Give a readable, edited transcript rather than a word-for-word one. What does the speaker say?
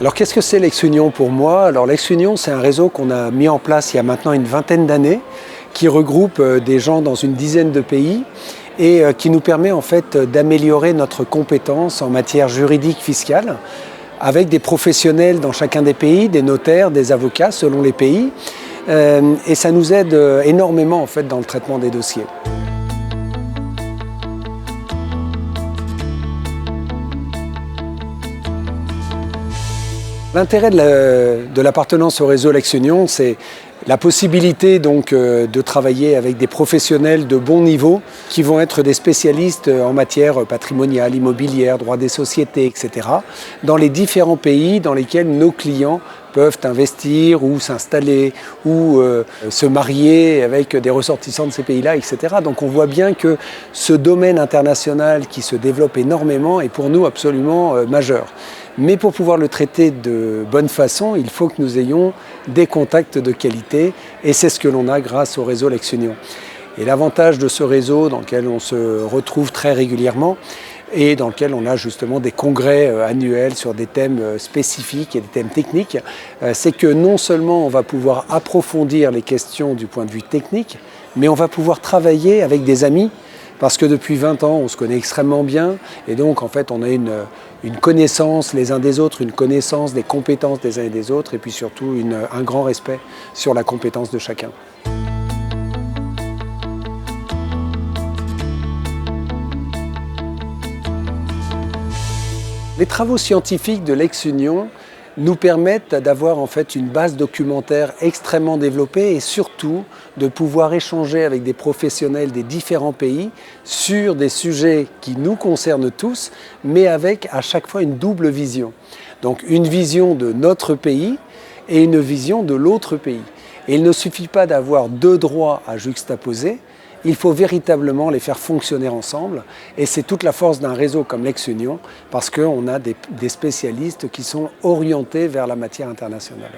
Alors qu'est-ce que c'est l'Aix-Union pour moi? Alors l'Aix-Union, c'est un réseau qu'on a mis en place il y a maintenant une vingtaine d'années, qui regroupe des gens dans une dizaine de pays et qui nous permet en fait d'améliorer notre compétence en matière juridique fiscale avec des professionnels dans chacun des pays, des notaires, des avocats selon les pays. Et ça nous aide énormément en fait dans le traitement des dossiers. L'intérêt de l'appartenance au réseau L'Aix-Union, c'est la possibilité donc de travailler avec des professionnels de bon niveau qui vont être des spécialistes en matière patrimoniale, immobilière, droit des sociétés, etc. dans les différents pays dans lesquels nos clients peuvent investir ou s'installer ou se marier avec des ressortissants de ces pays-là, etc. Donc on voit bien que ce domaine international qui se développe énormément est pour nous absolument majeur. Mais pour pouvoir le traiter de bonne façon, il faut que nous ayons des contacts de qualité et c'est ce que l'on a grâce au réseau L'Aix-Union. Et l'avantage de ce réseau dans lequel on se retrouve très régulièrement et dans lequel on a justement des congrès annuels sur des thèmes spécifiques et des thèmes techniques, c'est que non seulement on va pouvoir approfondir les questions du point de vue technique, mais on va pouvoir travailler avec des amis parce que depuis 20 ans, on se connaît extrêmement bien et donc en fait on a une connaissance les uns des autres, une connaissance des compétences des uns et des autres et puis surtout un grand respect sur la compétence de chacun. Les travaux scientifiques de L'Aix-Union nous permettent d'avoir en fait une base documentaire extrêmement développée et surtout de pouvoir échanger avec des professionnels des différents pays sur des sujets qui nous concernent tous, mais avec à chaque fois une double vision. Donc une vision de notre pays et une vision de l'autre pays. Et il ne suffit pas d'avoir deux droits à juxtaposer, il faut véritablement les faire fonctionner ensemble et c'est toute la force d'un réseau comme L'Aix-Union parce qu'on a des spécialistes qui sont orientés vers la matière internationale.